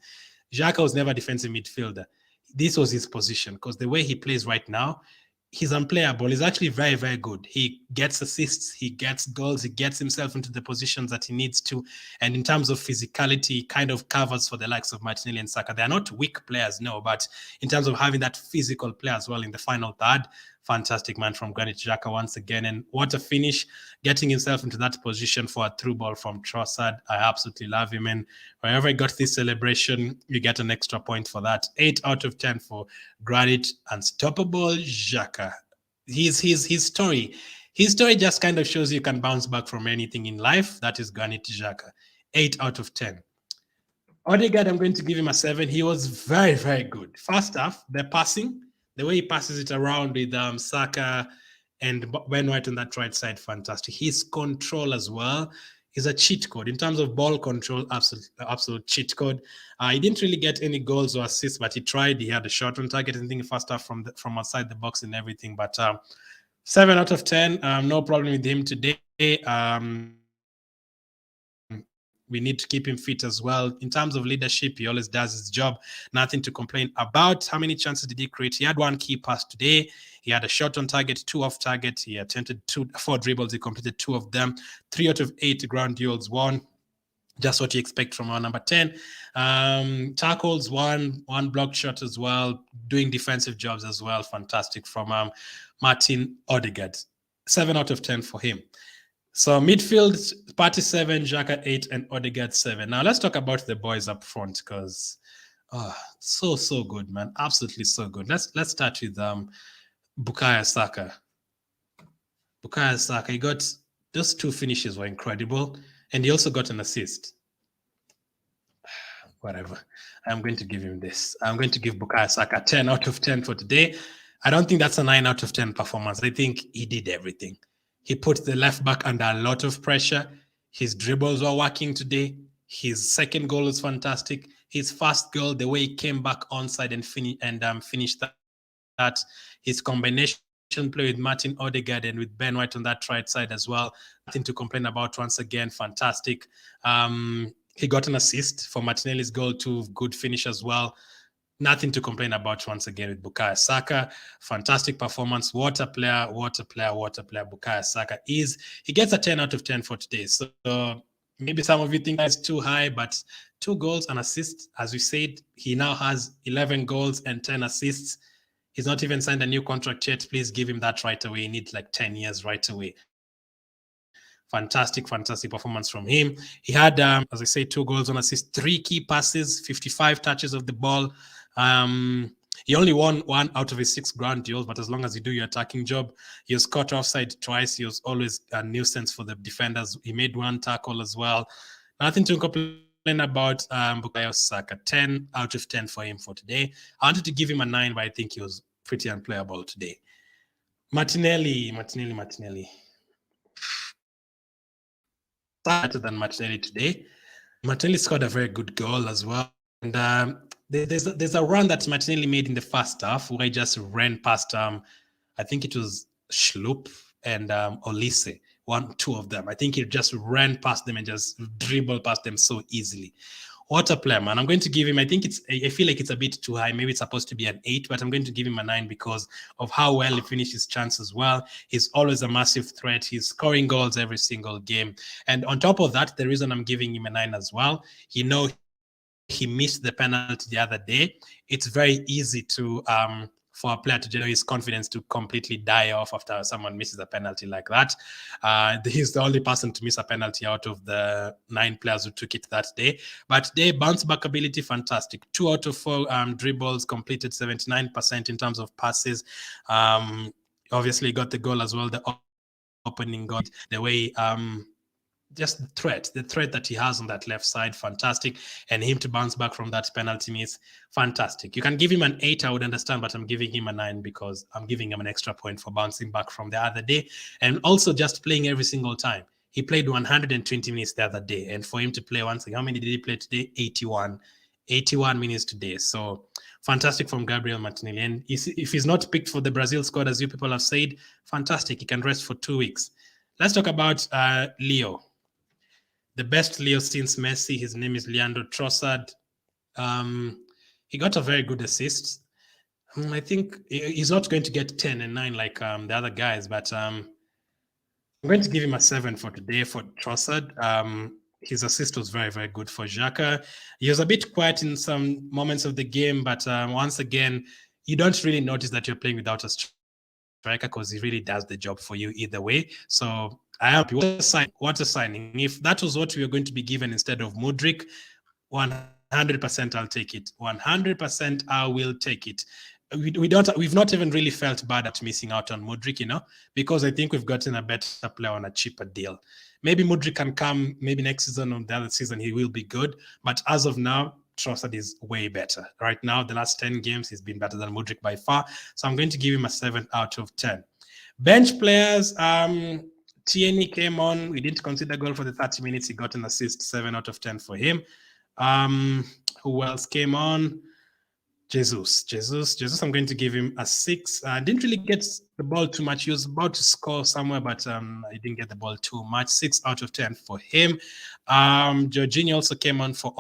Xhaka was never a defensive midfielder. This was his position, because the way he plays right now, he's unplayable. He's actually very, very good. He gets assists, he gets goals, he gets himself into the positions that he needs to. And in terms of physicality, he kind of covers for the likes of Martinelli and Saka. They're not weak players, no, but in terms of having that physical player as well in the final third, fantastic man from Granit Xhaka once again. And what a finish, getting himself into that position for a through ball from Trossard. I absolutely love him. And wherever he got this celebration, you get an extra point for that. 8 out of 10 for Granit Unstoppable Xhaka. His story just kind of shows you can bounce back from anything in life. That is Granit Xhaka. 8 out of 10. Odegaard, I'm going to give him a 7. He was very, very good. First half, the passing, the way he passes it around with Saka and Ben White on that right side, fantastic. His control as well. is a cheat code in terms of ball control. Absolute cheat code. He didn't really get any goals or assists, but he tried. He had a shot on target, I think, first half from outside the box and everything. But 7 out of 10. No problem with him today. We need to keep him fit as well. In terms of leadership, he always does his job. Nothing to complain about. How many chances did he create? He had one key pass today. He had a shot on target, 2 off target. He attempted 4 dribbles. He completed 2 of them. 3 out of 8 ground duels won. Just what you expect from our number 10. Tackles, one blocked shot as well. Doing defensive jobs as well. Fantastic from Martin Odegaard. 7 out of 10 for him. So midfield, Partey 7, Xhaka 8, and Odegaard 7. Now let's talk about the boys up front because so good, man. Absolutely so good. Let's start with Bukayo Saka. Bukayo Saka, he got those 2 finishes were incredible, and he also got an assist. Whatever. I'm going to give him this. I'm going to give Bukayo Saka 10 out of 10 for today. I don't think that's a 9 out of 10 performance. I think he did everything. He put the left back under a lot of pressure. His dribbles were working today. His second goal was fantastic. His first goal, the way he came back onside and finished that. His combination play with Martin Odegaard and with Ben White on that right side as well. Nothing to complain about once again. Fantastic. He got an assist for Martinelli's goal, 2 good finish as well. Nothing to complain about once again with Bukayo Saka. Fantastic performance. What a player Bukayo Saka is. He gets a 10 out of 10 for today. So maybe some of you think that's too high, but 2 goals and assists. As we said, he now has 11 goals and 10 assists. He's not even signed a new contract yet. Please give him that right away. He needs like 10 years right away. Fantastic performance from him. He had, as I say, 2 goals, 1 assist, 3 key passes, 55 touches of the ball. He only won 1 out of his 6 ground duels, but as long as you do your attacking job, he was caught offside twice. He was always a nuisance for the defenders. He made 1 tackle as well. Nothing to complain about Bukayo Saka. 10 out of 10 for him for today. I wanted to give him a 9, but I think he was pretty unplayable today. Martinelli. Better than Martinelli today. Martinelli scored a very good goal as well. And there's a run that Martinelli made in the first half where he just ran past, I think it was Schlupp and Olise, 2 of them. I think he just ran past them and just dribbled past them so easily. What a player, man. I'm going to give him, I feel like it's a bit too high. Maybe it's supposed to be an 8, but I'm going to give him a 9 because of how well he finished his chance as well. He's always a massive threat. He's scoring goals every single game. And on top of that, the reason I'm giving him a 9 as well, he missed the penalty the other day. It's very easy to for a player to generate his confidence to completely die off after someone misses a penalty like that. He's the only person to miss a penalty out of the 9 players who took it that day. But today, bounce back ability, fantastic. 2 out of 4 dribbles, completed 79% in terms of passes. Obviously, got the goal as well, the opening goal, the way just the threat that he has on that left side, fantastic. And him to bounce back from that penalty miss, fantastic. You can give him an 8, I would understand, but I'm giving him a 9 because I'm giving him an extra point for bouncing back from the other day and also just playing every single time. He played 120 minutes the other day, and for him to play once, how many did he play today? 81 minutes today. So fantastic from Gabriel Martinelli. And if he's not picked for the Brazil squad, as you people have said, fantastic. He can rest for 2 weeks. Let's talk about Leo. The best Leo since Messi. His name is Leandro Trossard. He got a very good assist. I think he's not going to get 10 and 9 like the other guys, but I'm going to give him a 7 for today for Trossard. His assist was very, very good for Xhaka. He was a bit quiet in some moments of the game, but once again, you don't really notice that you're playing without a striker because he really does the job for you either way. So I am happy. What a signing. If that was what we were going to be given instead of Mudryk, 100% I'll take it. 100% I will take it. We've not even really felt bad at missing out on Mudryk, because I think we've gotten a better player on a cheaper deal. Maybe Mudryk can come maybe next season or the other season, he will be good. But as of now, Trossard is way better. Right now, the last 10 games, he's been better than Mudryk by far. So I'm going to give him a 7 out of 10. Bench players, Tierney came on. We didn't consider goal for the 30 minutes. He got an assist, 7 out of 10 for him. Who else came on? Jesus, I'm going to give him a 6. Didn't really get the ball too much. He was about to score somewhere, but I didn't get the ball too much. 6 out of 10 for him. Jorginho also came on for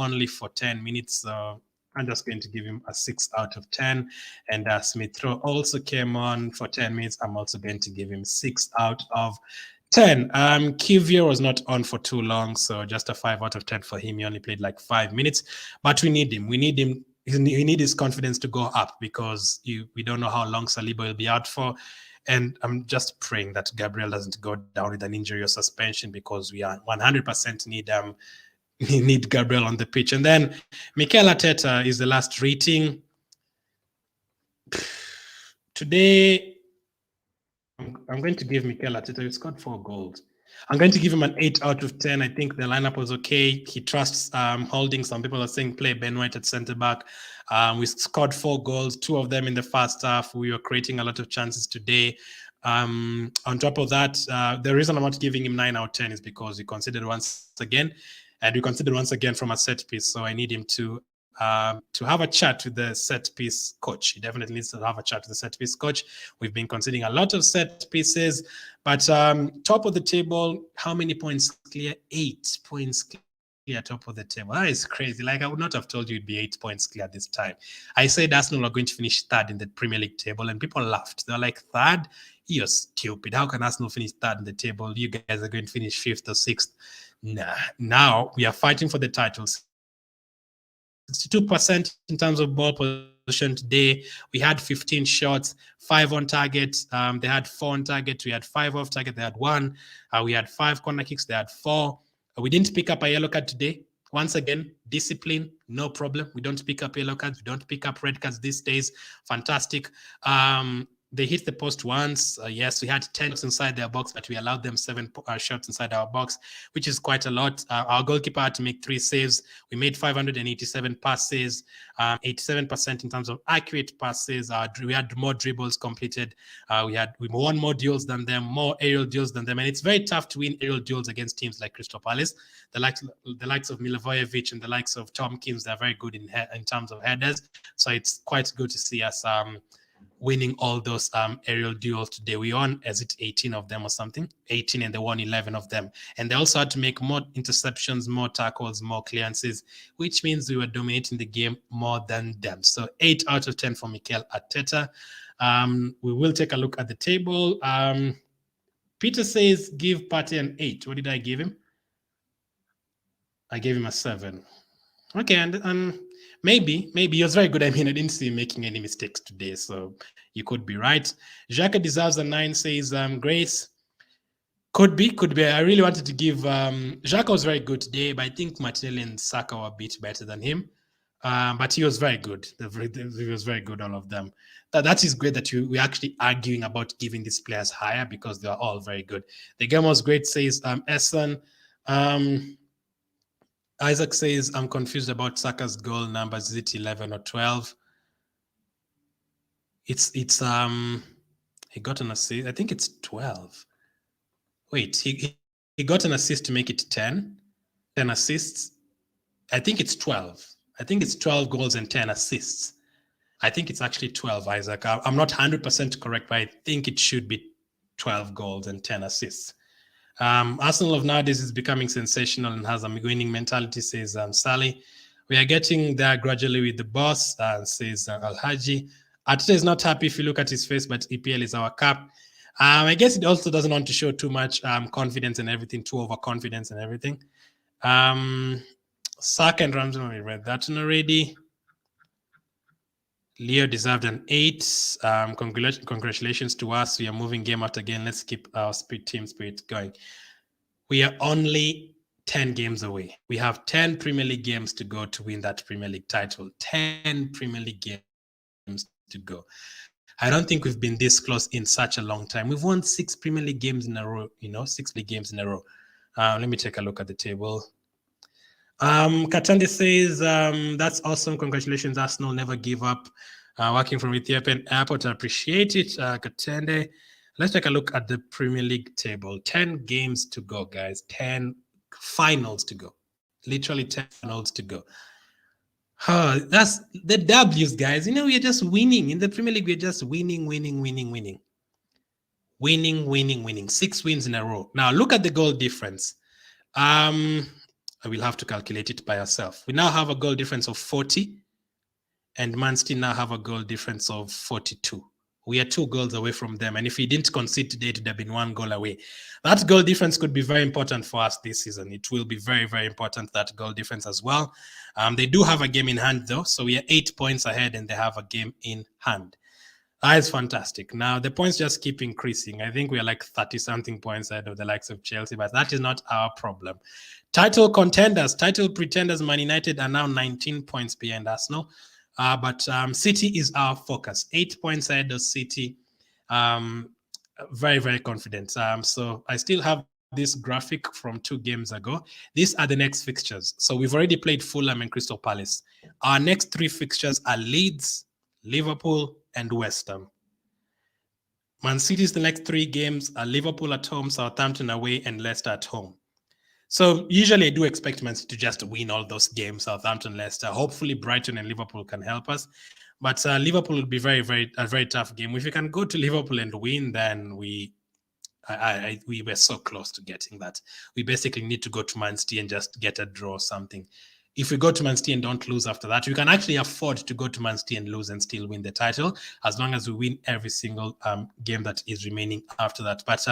10 minutes. I'm just going to give him a 6 out of 10. And Smith Rowe also came on for 10 minutes. I'm also going to give him 6 out of 10. Kivior was not on for too long, so just a 5 out of 10 for him. He only played like 5 minutes, but we need him. We need his confidence to go up because we don't know how long Saliba will be out for. And I'm just praying that Gabriel doesn't go down with an injury or suspension because we are 100% need Gabriel on the pitch. And then Mikel Arteta is the last rating. Today, I'm going to give Mikel Arteta, he scored 4 goals. I'm going to give him an 8 out of 10. I think the lineup was okay. He trusts Holding. Some people are saying play Ben White at centre back. We scored 4 goals, 2 of them in the first half. We were creating a lot of chances today. On top of that, the reason I'm not giving him 9 out of 10 is because we considered once again from a set piece. So I need him to have a chat with the set piece coach. He definitely needs to have a chat with the set piece coach. We've been conceding a lot of set pieces, but top of the table, how many points clear? 8 points clear top of the table. That is crazy. Like, I would not have told you it'd be 8 points clear this time. I said Arsenal are going to finish third in the Premier League table, and people laughed. They're like, third? You're stupid. How can Arsenal finish third in the table? You guys are going to finish 5th or 6th. Nah. Now we are fighting for the titles. 62% in terms of ball possession today. We had 15 shots, 5 on target. They had 4 on target. We had 5 off target. They had 1. We had 5 corner kicks. They had 4. We didn't pick up a yellow card today. Once again, discipline, no problem. We don't pick up yellow cards. We don't pick up red cards these days. Fantastic. They hit the post once. Yes, we had 10 inside their box, but we allowed them 7 shots inside our box, which is quite a lot. Our goalkeeper had to make 3 saves. We made 587 passes, 87% in terms of accurate passes. We had more dribbles completed. We won more duels than them, more aerial duels than them. And it's very tough to win aerial duels against teams like Crystal Palace. The likes of Milivojevic and the likes of Tompkins, they're very good in terms of headers. So it's quite good to see us winning all those aerial duels today. We won, 18 of them or something? 18, and they won 11 of them. And they also had to make more interceptions, more tackles, more clearances, which means we were dominating the game more than them. So 8 out of 10 for Mikel Arteta. We will take a look at the table. Peter says, give Partey an 8. What did I give him? I gave him a 7. Okay, and maybe he was very good. I mean, I didn't see him making any mistakes today, so you could be right. Jacques deserves a 9, says Grace. Could be. I really wanted to give Jacques was very good today, but I think Martinelli and Saka were a bit better than him. But he was very good. He was very good, all of them. That is great that we're actually arguing about giving these players higher because they are all very good. The game was great, says Essen. Isaac says, I'm confused about Saka's goal numbers. Is it 11 or 12? It's he got an assist. I think it's 12. Wait, he got an assist to make it 10 assists. I think it's 12. I think it's 12 goals and 10 assists. I think it's actually 12, Isaac. I'm not 100% correct, but I think it should be 12 goals and 10 assists. Arsenal of nowadays is becoming sensational and has a winning mentality, says Sally. We are getting there gradually with the boss, says Al-Haji. Arteta is not happy if you look at his face, but EPL is our cup. I guess it also doesn't want to show too much confidence and everything, too overconfidence and everything. Saka and Ramsey, we read that one already. Leo deserved an 8. Congratulations to us. We are moving game after game. Let's keep our team spirit going. We are only 10 games away. We have 10 Premier League games to go to win that Premier League title. 10 Premier League games to go. I don't think we've been this close in such a long time. We've won 6 Premier League games in a row, 6 league games in a row. Let me take a look at the table. Katande says, that's awesome. Congratulations, Arsenal. Never give up. Working from Ethiopian Airport. I appreciate it, Katande. Let's take a look at the Premier League table. 10 games to go, guys. 10 finals to go. Literally 10 finals to go. That's the W's, guys. You know, we're just winning. In the Premier League, we're just winning. 6 wins in a row. Now, look at the goal difference. I will have to calculate it by yourself. We now have a goal difference of 40, and Man City now have a goal difference of 42. We are 2 goals away from them. And if we didn't concede today, it would have been 1 goal away. That goal difference could be very important for us this season. It will be very, very important, that goal difference as well. They do have a game in hand, though. So we are 8 points ahead, and they have a game in hand. That is fantastic. Now, the points just keep increasing. I think we are like 30-something points ahead of the likes of Chelsea, but that is not our problem. Title contenders, title pretenders, Man United are now 19 points behind Arsenal. But City is our focus. 8 points ahead of City. Very, very confident. So I still have this graphic from 2 games ago. These are the next fixtures. So we've already played Fulham and Crystal Palace. Our next 3 fixtures are Leeds, Liverpool, and West Ham. Man City's the next 3 games are Liverpool at home, Southampton away, and Leicester at home. So usually I do expect Man City to just win all those games, Southampton, Leicester. Hopefully Brighton and Liverpool can help us. But Liverpool will be a very tough game. If we can go to Liverpool and win, then we were so close to getting that. We basically need to go to Man City and just get a draw or something. If we go to Man City and don't lose after that, we can actually afford to go to Man City and lose and still win the title, as long as we win every single game that is remaining after that. But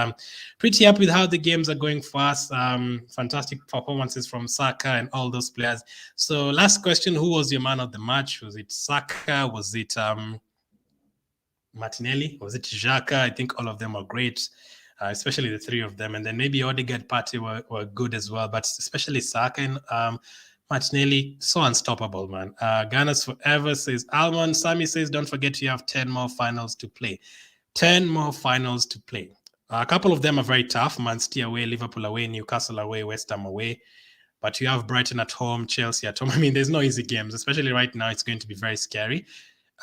pretty happy with how the games are going for us. Fantastic performances from Saka and all those players. So last question, who was your man of the match? Was it Saka? Was it Martinelli? Was it Xhaka? I think all of them are great. Especially the 3 of them. And then maybe Odegaard, Partey were good as well, but especially Saka and Martinelli, so unstoppable, man. Gunners forever, says Almond. Sammy says, don't forget you have 10 more finals to play. 10 more finals to play. A couple of them are very tough. Man City away, Liverpool away, Newcastle away, West Ham away. But you have Brighton at home, Chelsea at home. I mean, there's no easy games, especially right now. It's going to be very scary.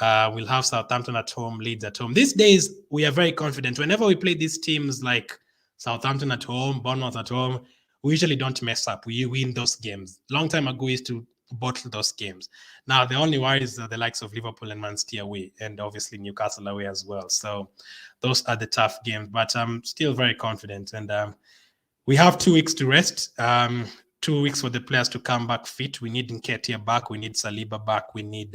We'll have Southampton at home, Leeds at home. These days, we are very confident. Whenever we play these teams like Southampton at home, Bournemouth at home, we usually don't mess up. We win those games. Long time ago, we used to bottle those games. Now, the only worry is the likes of Liverpool and Man City away, and obviously Newcastle away as well. So those are the tough games, but I'm still very confident. And we have 2 weeks to rest. 2 weeks for the players to come back fit. We need Nketiah back. We need Saliba back. We need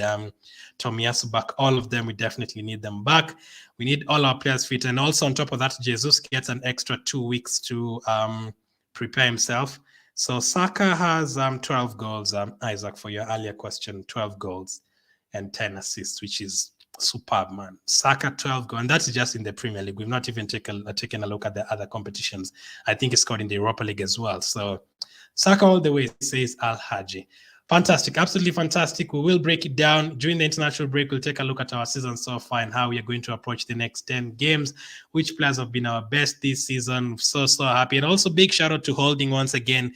Tomiyasu back. All of them, we definitely need them back. We need all our players fit. And also on top of that, Jesus gets an extra 2 weeks to prepare himself. So Saka has 12 goals, Isaac, for your earlier question, 12 goals and 10 assists, which is superb, man. Saka 12 goals, and that's just in the Premier League. We've not even taken a look at the other competitions. I think he scored in the Europa League as well. So Saka all the way, says Al Haji. Fantastic, absolutely fantastic. We will break it down. During the international break, we'll take a look at our season so far and how we are going to approach the next 10 games, which players have been our best this season. So happy. And also big shout out to Holding once again.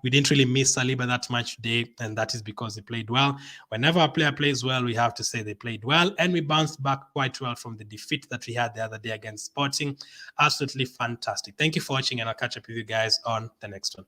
We didn't really miss Saliba that much today, and that is because he played well. Whenever a player plays well, we have to say they played well, and we bounced back quite well from the defeat that we had the other day against Sporting. Absolutely fantastic. Thank you for watching, and I'll catch up with you guys on the next one.